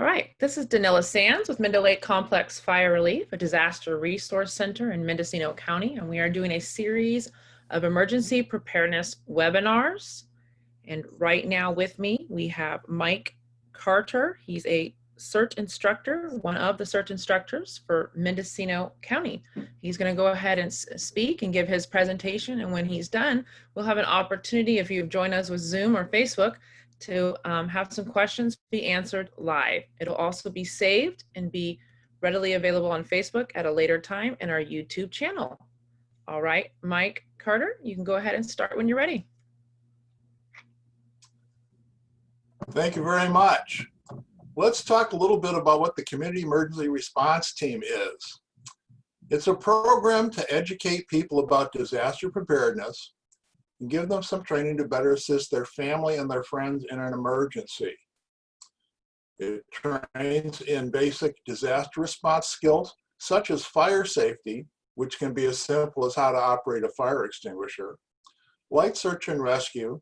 All right, this is Danila Sands with MendoLake Complex Fire Relief, a disaster resource center in Mendocino County, and we are doing a series of emergency preparedness webinars. And right now with me, we have Mike Carter. He's a CERT instructor, one of the CERT instructors for Mendocino County. He's going to go ahead and speak and give his presentation, and when he's done, we'll have an opportunity, if you've joined us with Zoom or Facebook, to have some questions be answered live. It'll also be saved and be readily available on Facebook at a later time in our YouTube channel. All right, Mike Carter, you can go ahead and start when you're ready. Thank you very much. Let's talk a little bit about what the Community Emergency Response Team is. It's a program to educate people about disaster preparedness and give them some training to better assist their family and their friends in an emergency. It trains in basic disaster response skills such as fire safety, which can be as simple as how to operate a fire extinguisher, light search and rescue,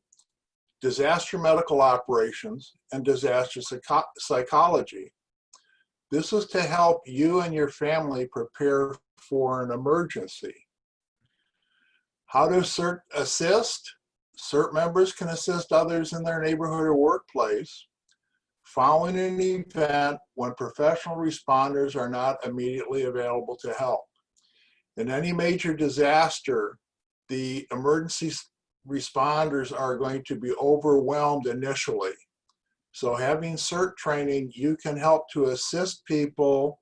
disaster medical operations, and disaster psychology. This is to help you and your family prepare for an emergency. How does CERT assist? CERT members can assist others in their neighborhood or workplace following an event when professional responders are not immediately available to help. In any major disaster, the emergency responders are going to be overwhelmed initially. So having CERT training, you can help to assist people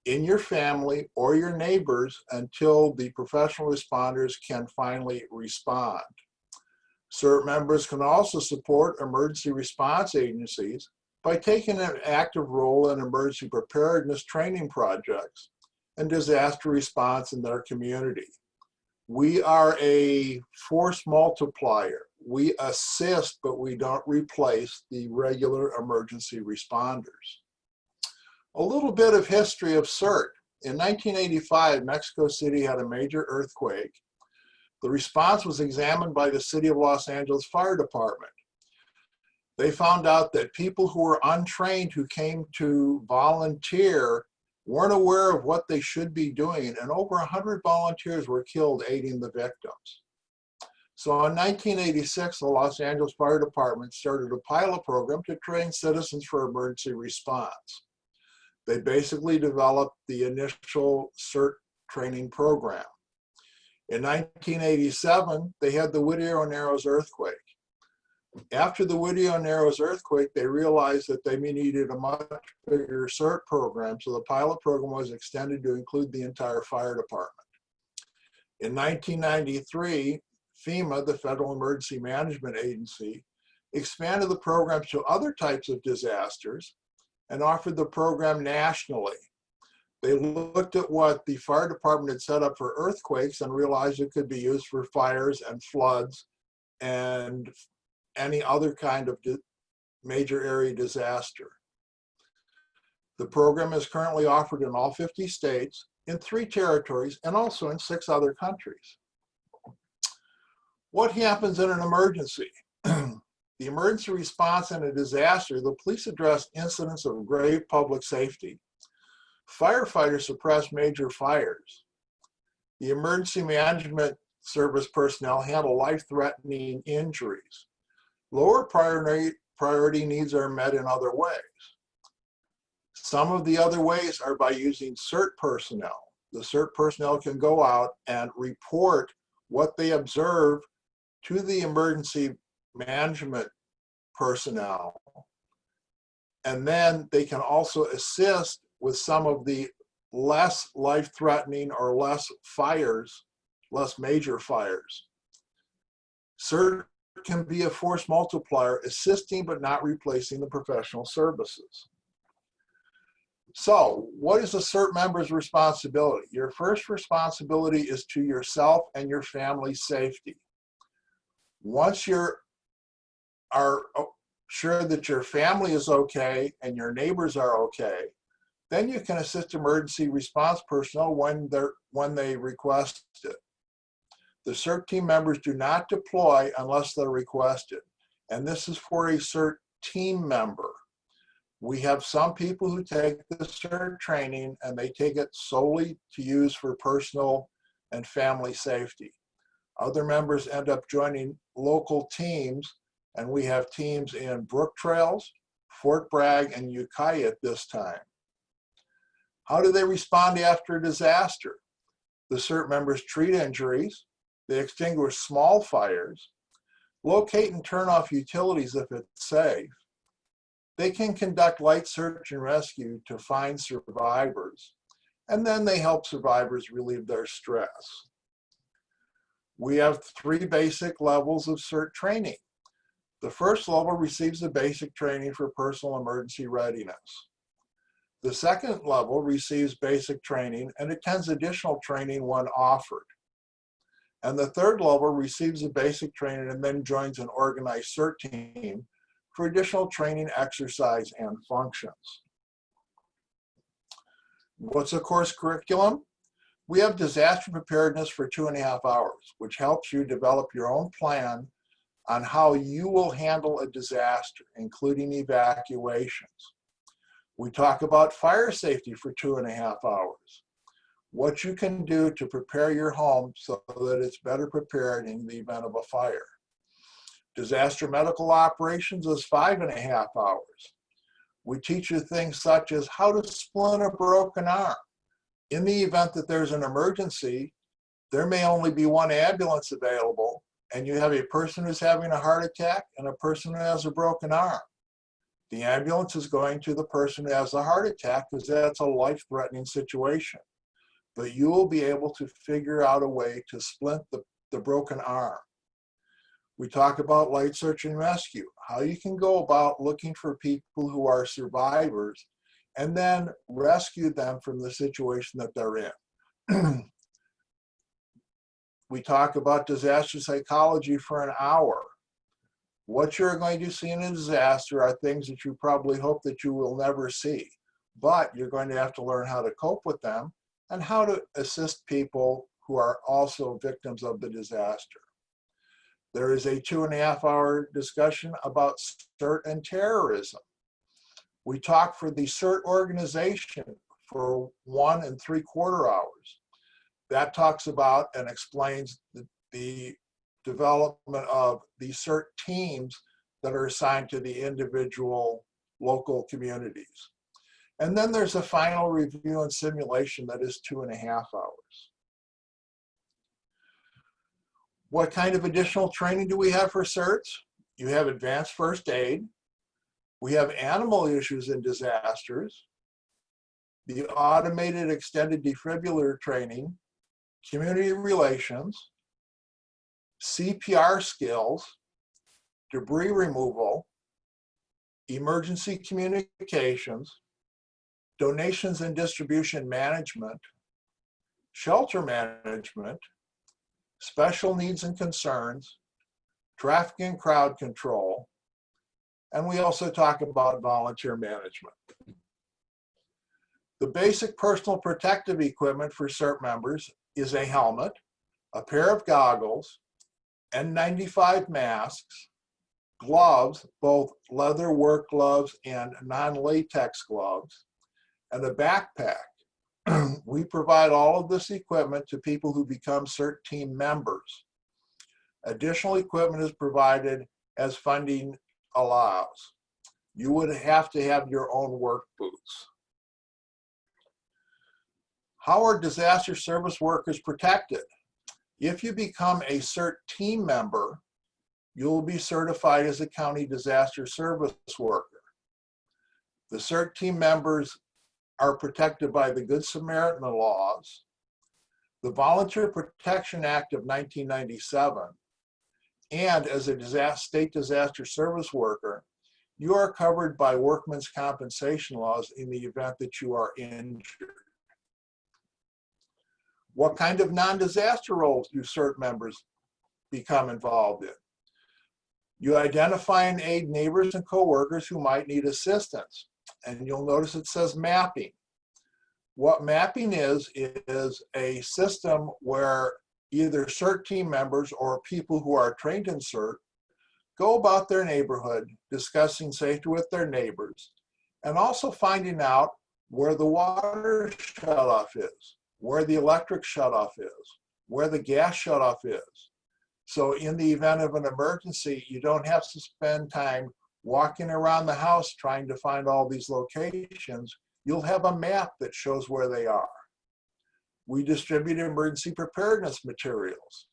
in your family or your neighbors until the professional responders can finally respond. CERT members can also support emergency response agencies by taking an active role in emergency preparedness training projects and disaster response in their community. We are a force multiplier. We assist, but we don't replace the regular emergency responders. A little bit of history of CERT. In 1985, Mexico City had a major earthquake. The response was examined by the City of Los Angeles Fire Department. They found out that people who were untrained who came to volunteer weren't aware of what they should be doing, and over 100 volunteers were killed aiding the victims. So in 1986, the Los Angeles Fire Department started a pilot program to train citizens for emergency response. They basically developed the initial CERT training program. In 1987, they had the Whittier Narrows earthquake. After the Whittier Narrows earthquake, they realized that they needed a much bigger CERT program, so the pilot program was extended to include the entire fire department. In 1993, FEMA, the Federal Emergency Management Agency, expanded the program to other types of disasters and offered the program nationally. They looked at what the fire department had set up for earthquakes and realized it could be used for fires and floods and any other kind of major area disaster. The program is currently offered in all 50 states, in 3 territories, and also in 6 other countries. What happens in an emergency? The emergency response in a disaster, the police address incidents of grave public safety. Firefighters suppress major fires. The emergency management service personnel handle life-threatening injuries. Lower priority needs are met in other ways. Some of the other ways are by using CERT personnel. The CERT personnel can go out and report what they observe to the emergency management personnel. And then they can also assist with some of the less life-threatening or less fires, less major fires. CERT can be a force multiplier, assisting but not replacing the professional services. So, what is a CERT member's responsibility? Your first responsibility is to yourself and your family's safety. Once you are sure that your family is okay and your neighbors are okay, then you can assist emergency response personnel when they request it. The CERT team members do not deploy unless they're requested, and this is for a CERT team member. We have some people who take the CERT training and they take it solely to use for personal and family safety. Other members end up joining local teams, and we have teams in Brook Trails, Fort Bragg, and Ukiah at this time. How do they respond after a disaster? The CERT members treat injuries, they extinguish small fires, locate and turn off utilities if it's safe. They can conduct light search and rescue to find survivors, and then they help survivors relieve their stress. We have 3 basic levels of CERT training. The first level receives the basic training for personal emergency readiness. The second level receives basic training and attends additional training when offered. And the third level receives the basic training and then joins an organized CERT team for additional training, exercise, and functions. What's the course curriculum? We have disaster preparedness for 2.5 hours, which helps you develop your own plan on how you will handle a disaster, including evacuations. We talk about fire safety for 2.5 hours, what you can do to prepare your home so that it's better prepared in the event of a fire. Disaster medical operations is 5.5 hours. We teach you things such as how to splint a broken arm. In the event that there's an emergency, there may only be one ambulance available, and you have a person who's having a heart attack and a person who has a broken arm. The ambulance is going to the person who has a heart attack because that's a life-threatening situation. But you will be able to figure out a way to splint the broken arm. We talk about light search and rescue, how you can go about looking for people who are survivors and then rescue them from the situation that they're in. We talk about disaster psychology for an hour. What you're going to see in a disaster are things that you probably hope that you will never see, but you're going to have to learn how to cope with them and how to assist people who are also victims of the disaster. There is a 2.5 hour discussion about CERT and terrorism. We talk for the CERT organization for 1 3/4 hours. That talks about and explains the development of the CERT teams that are assigned to the individual local communities. And then there's a final review and simulation that is 2.5 hours. What kind of additional training do we have for CERTs? You have advanced first aid. We have animal issues and disasters, the automated extended defibrillator training, community relations, CPR skills, debris removal, emergency communications, donations and distribution management, shelter management, special needs and concerns, traffic and crowd control, and we also talk about volunteer management. The basic personal protective equipment for CERT members is a helmet, a pair of goggles, N95 masks, gloves, both leather work gloves and non-latex gloves, and a backpack. We provide all of this equipment to people who become CERT team members. Additional equipment is provided as funding allows. You would have to have your own work boots. How are disaster service workers protected? If you become a CERT team member, you'll be certified as a county disaster service worker. The CERT team members are protected by the Good Samaritan laws, the Volunteer Protection Act of 1997, and as a state disaster service worker, you are covered by workmen's compensation laws in the event that you are injured. What kind of non-disaster roles do CERT members become involved in? You identify and aid neighbors and coworkers who might need assistance. And you'll notice it says mapping. What mapping is a system where either CERT team members or people who are trained in CERT go about their neighborhood discussing safety with their neighbors and also finding out where the water shutoff is, where the electric shutoff is, where the gas shutoff is. So in the event of an emergency, you don't have to spend time walking around the house trying to find all these locations. You'll have a map that shows where they are. We distribute emergency preparedness materials.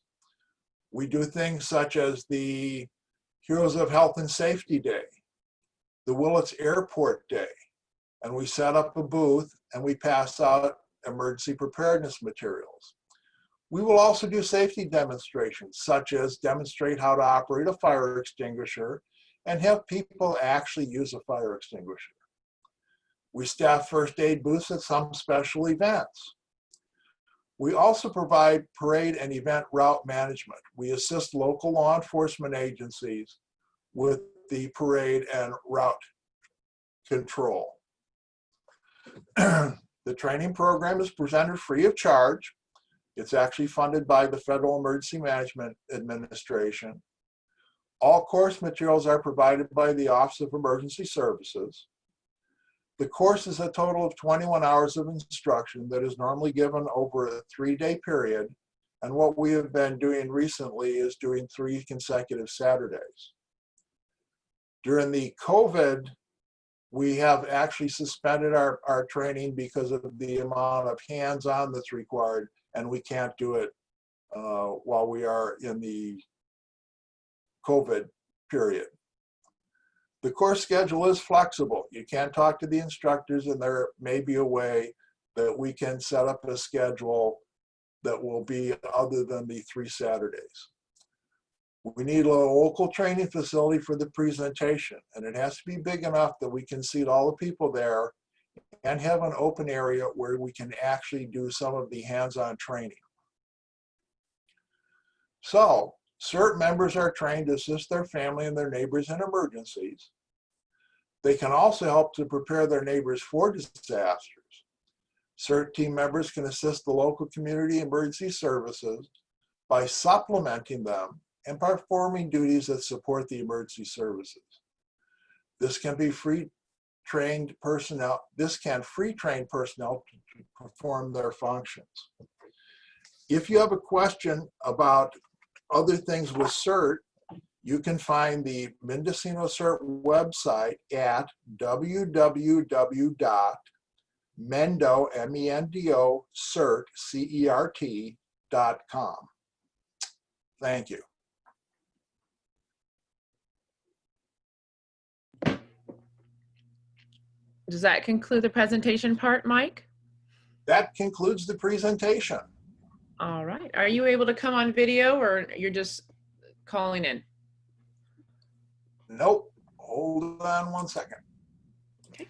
We do things such as the Heroes of Health and Safety Day, the Willits Airport Day, and we set up a booth and we pass out emergency preparedness materials. We will also do safety demonstrations, such as demonstrate how to operate a fire extinguisher and have people actually use a fire extinguisher. We staff first aid booths at some special events. We also provide parade and event route management. We assist local law enforcement agencies with the parade and route control. The training program is presented free of charge. It's actually funded by the Federal Emergency Management Administration. All course materials are provided by the Office of Emergency Services. The course is a total of 21 hours of instruction that is normally given over a 3-day period. And what we have been doing recently is doing 3 consecutive Saturdays. During the COVID, we have actually suspended our training because of the amount of hands-on that's required, and we can't do it while we are in the COVID period. The course schedule is flexible. You can talk to the instructors, and there may be a way that we can set up a schedule that will be other than the 3 Saturdays. We need a local training facility for the presentation, and it has to be big enough that we can seat all the people there and have an open area where we can actually do some of the hands-on training. So, CERT members are trained to assist their family and their neighbors in emergencies. They can also help to prepare their neighbors for disasters. CERT team members can assist the local community emergency services by supplementing them and performing duties that support the emergency services. This can be free-trained personnel. This can free-train personnel to perform their functions. If you have a question about other things with CERT, you can find the Mendocino CERT website at www.mendocert.com. Thank you. Does that conclude the presentation part, Mike? That concludes the presentation. All right. Are you able to come on video, or you're just calling in? Nope. Hold on one second. Okay.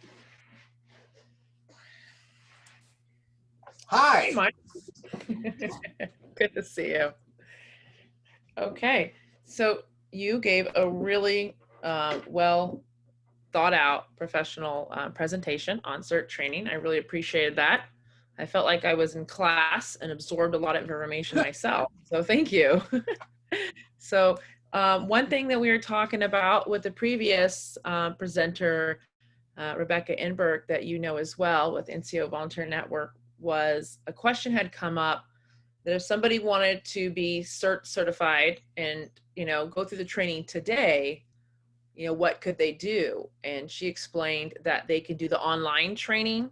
Hi. Hey, Mike. Good to see you. Okay. So you gave a really well thought out professional presentation on CERT training. I really appreciated that. I felt like I was in class and absorbed a lot of information myself. So thank you. So one thing that we were talking about with the previous presenter, Rebecca Enberg, that you know as well with NCO Volunteer Network, was a question had come up that if somebody wanted to be CERT certified and, you know, go through the training today, you know, what could they do? And she explained that they could do the online training,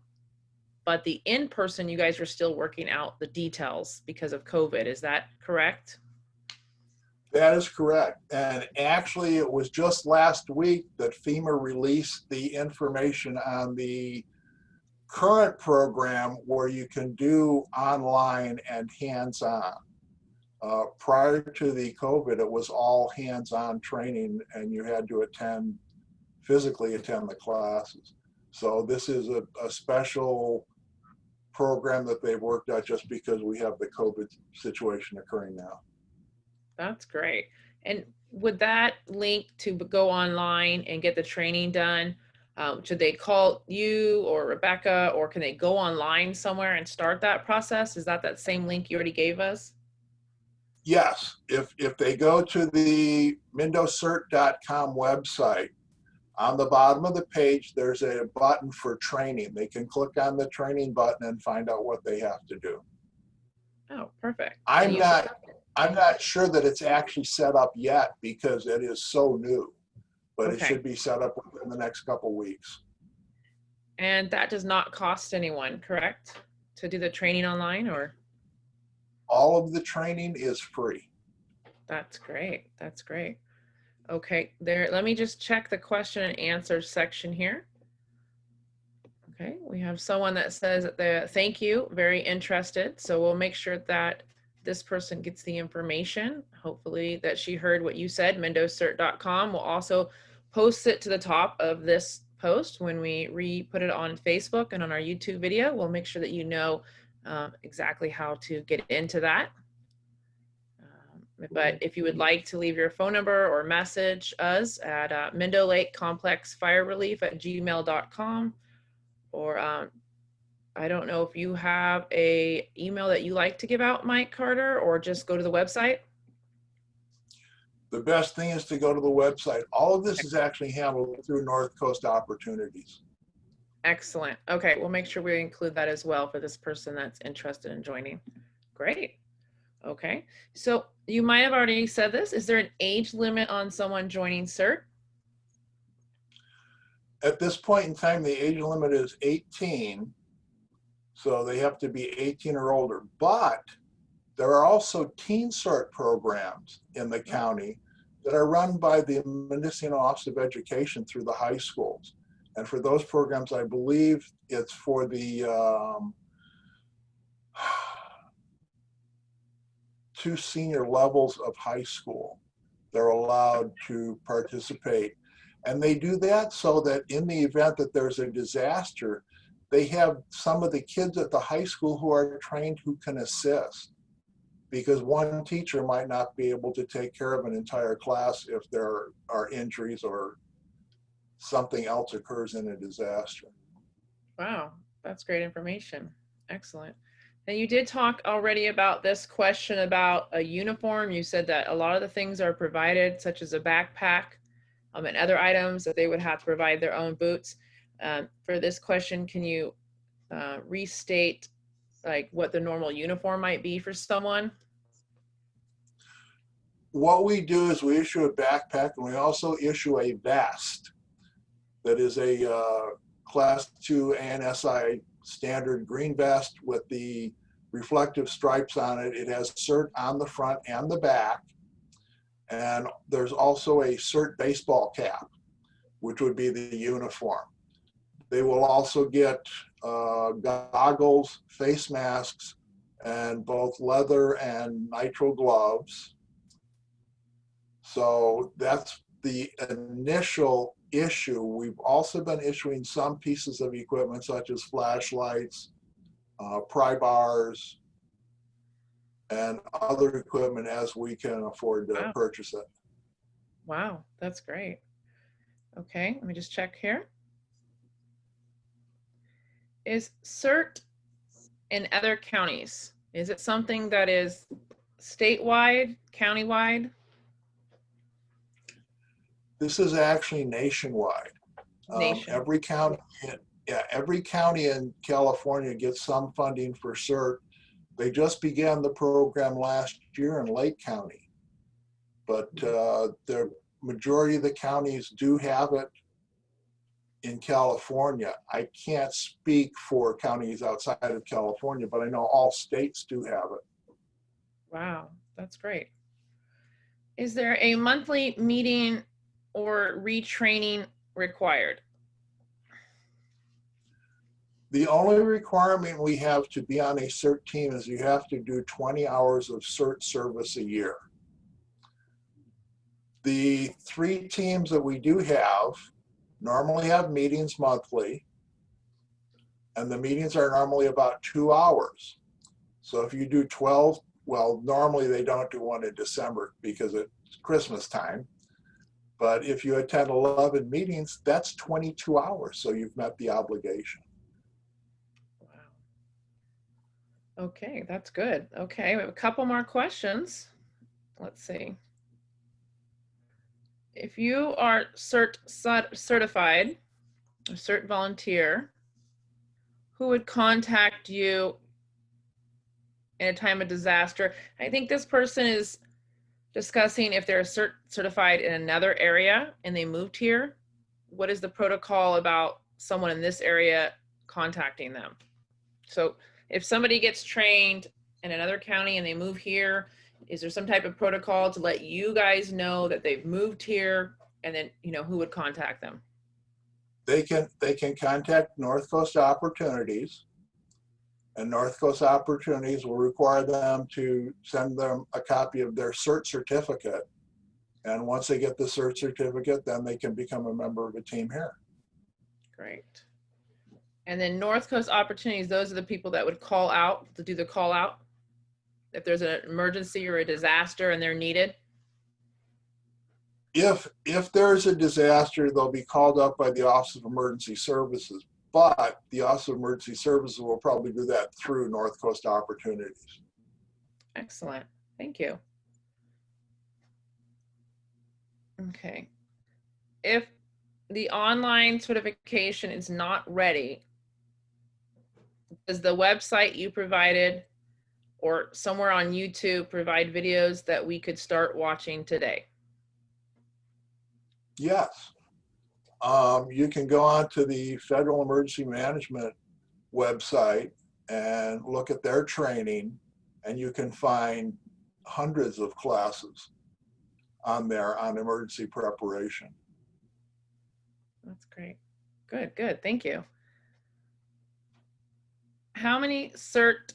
but the in-person, you guys are still working out the details because of COVID. Is that correct? That is correct. And actually, it was just last week that FEMA released the information on the current program where you can do online and hands-on. Prior to the COVID, it was all hands-on training and you had to physically attend the classes. So this is a special program that they've worked out just because we have the COVID situation occurring now. That's great. And would that link to go online and get the training done? Should they call you or Rebecca, or can they go online somewhere and start that process? Is that same link you already gave us? Yes, if they go to the MendoCert.com website, On the bottom of the page, there's a button for training. They can click on the training button and find out what they have to do. Oh, perfect. I'm not sure that it's actually set up yet because it is so new, but it should be set up within the next couple weeks. And that does not cost anyone, correct? To do the training online, or? All of the training is free. That's great. That's great. Okay, there, let me just check the question and answer section here. Okay, we have someone that says that thank you, very interested. So we'll make sure that this person gets the information. Hopefully that she heard what you said, mendocert.com. We'll also post it to the top of this post when we put it on Facebook and on our YouTube video. We'll make sure that you know exactly how to get into that. But if you would like to leave your phone number or message us at MendoLake Complex Fire Relief at gmail.com, or I don't know if you have a email that you like to give out, Mike Carter, or just go to the website. The best thing is to go to the website. All of this is actually handled through North Coast Opportunities. Excellent. Okay, we'll make sure we include that as well for this person that's interested in joining. Great. Okay, so you might have already said this. Is there an age limit on someone joining CERT? At this point in time, the age limit is 18, so they have to be 18 or older. But there are also teen CERT programs in the county that are run by the Mendocino Office of Education through the high schools. And for those programs, I believe it's for the 2 senior levels of high school. They're allowed to participate. And they do that so that in the event that there's a disaster, they have some of the kids at the high school who are trained who can assist. Because one teacher might not be able to take care of an entire class if there are injuries or something else occurs in a disaster. Wow, that's great information. Excellent. And you did talk already about this question about a uniform. You said that a lot of the things are provided, such as a backpack and other items that they would have to provide their own boots. For this question, can you restate like what the normal uniform might be for someone? What we do is we issue a backpack, and we also issue a vest that is a Class 2 ANSI standard green vest with the reflective stripes on it. It has CERT on the front and the back. And there's also a CERT baseball cap, which would be the uniform. They will also get goggles, face masks, and both leather and nitrile gloves. So that's the initial issue. We've also been issuing some pieces of equipment such as flashlights, pry bars, and other equipment as we can afford to purchase it. Wow, that's great. Okay, let me just check here. Is CERT in other counties? Is it something that is statewide, countywide? This is actually nationwide. Every county, every county in California gets some funding for CERT. They just began the program last year in Lake County, but the majority of the counties do have it in California. I can't speak for counties outside of California, but I know all states do have it. Wow, that's great. Is there a monthly meeting or retraining required? The only requirement we have to be on a CERT team is you have to do 20 hours of CERT service a year. The 3 teams that we do have normally have meetings monthly, and the meetings are normally about 2 hours. So if you do 12, well, normally they don't do one in December because it's Christmas time. But if you attend 11 meetings, that's 22 hours. So you've met the obligation. Wow. Okay, that's good. Okay, we have a couple more questions. Let's see. if you are certified, a CERT volunteer, who would contact you in a time of disaster? I think this person is discussing if they're certified in another area and they moved here. What is the protocol about someone in this area contacting them? So if somebody gets trained in another county and they move here, is there some type of protocol to let you guys know that they've moved here, and then, you know, who would contact them? They can contact North Coast Opportunities, and North Coast Opportunities will require them to send them a copy of their CERT certificate. And once they get the CERT certificate, then they can become a member of a team here. Great. And then North Coast Opportunities, those are the people that would call out, to do the call out if there's an emergency or a disaster and they're needed? If there's a disaster, they'll be called up by the Office of Emergency Services, but the Office of Emergency Services will probably do that through North Coast Opportunities. Excellent. Thank you. Okay. If the online certification is not ready, does the website you provided or somewhere on YouTube provide videos that we could start watching today? Yes. You can go on to the Federal Emergency Management website and look at their training, and you can find hundreds of classes on there on emergency preparation. That's great. Good, good. Thank you. How many CERT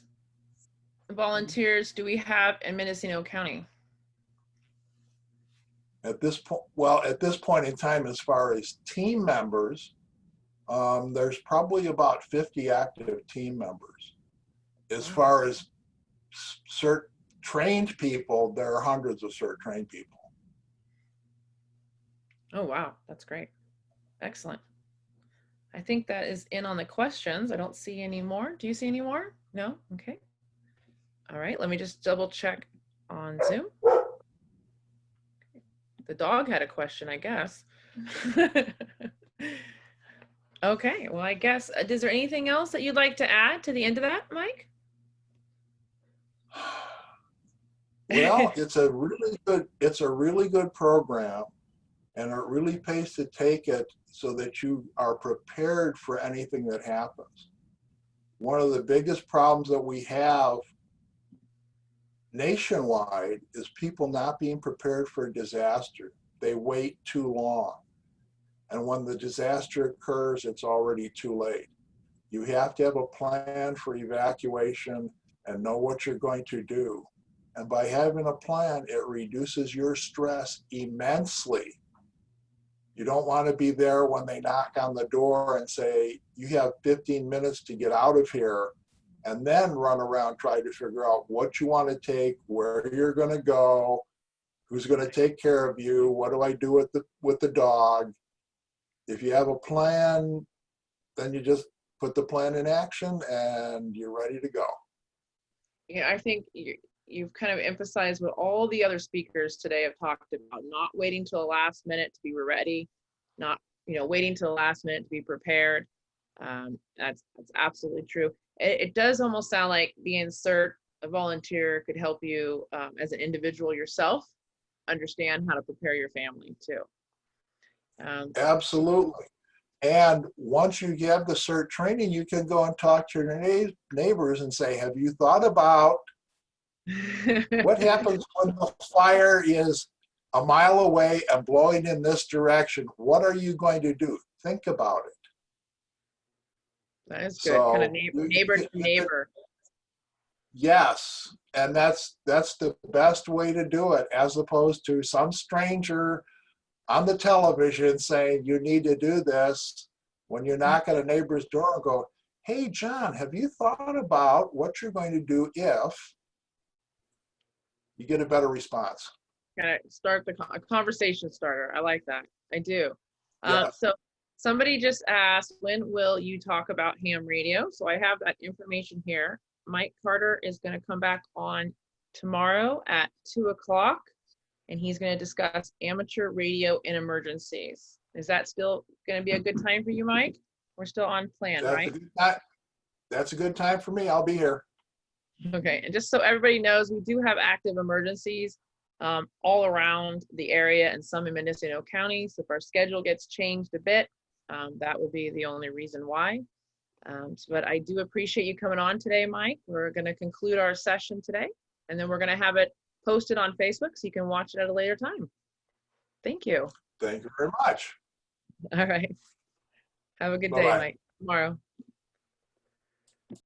volunteers do we have in Mendocino County? At this point, well, at this point in time, as far as team members, there's probably about 50 active team members. As far as CERT trained people, there are hundreds of CERT trained people. Oh, wow. That's great. Excellent. I think that is in on the questions. I don't see any more. Do you see any more? No? Okay. All right. Let me just double check on Zoom. The dog had a question, I guess. Okay. Well, I guess, is there anything else that you'd like to add to the end of that, Mike? Well, it's a really good program, and it really pays to take it so that you are prepared for anything that happens. One of the biggest problems that we have nationwide is people not being prepared for a disaster. They wait too long. And when the disaster occurs, it's already too late. You have to have a plan for evacuation and know what you're going to do. And by having a plan, it reduces your stress immensely. You don't want to be there when they knock on the door and say, you have 15 minutes to get out of here, and then run around trying to figure out what you want to take, where you're going to go, who's going to take care of you, what do I do with the dog. If you have a plan, then you just put the plan in action and you're ready to go. Yeah, I think you've kind of emphasized what all the other speakers today have talked about: not waiting till the last minute to be ready, not waiting till the last minute to be prepared. That's absolutely true. It does almost sound like being CERT a volunteer could help you as an individual yourself understand how to prepare your family too. Absolutely. And once you get the CERT training, you can go and talk to your neighbors and say, have you thought about what happens when the fire is a mile away and blowing in this direction? What are you going to do? Think about it. That is good. So kind of neighbor to neighbor. Yes. And that's the best way to do it, as opposed to some stranger on the television saying you need to do this, when you knock at a neighbor's door and go, hey, John, have you thought about what you're going to do if? You get a better response. Kind of start a conversation starter. I like that. I do. Yeah. So somebody just asked, when will you talk about ham radio? So I have that information here. Mike Carter is going to come back on tomorrow at 2 o'clock. and he's going to discuss amateur radio in emergencies. Is that still going to be a good time for you, Mike? We're still on plan, That's right? a good time. That's a good time for me. I'll be here. Okay, and just so everybody knows, we do have active emergencies all around the area and some in Mendocino County. So if our schedule gets changed a bit, that will be the only reason why. But I do appreciate you coming on today, Mike. We're going to conclude our session today, and then we're going to have it posted on Facebook so you can watch it at a later time. Thank you. Thank you very much. All right. Have a good day, Bye-bye. Mike. Tomorrow.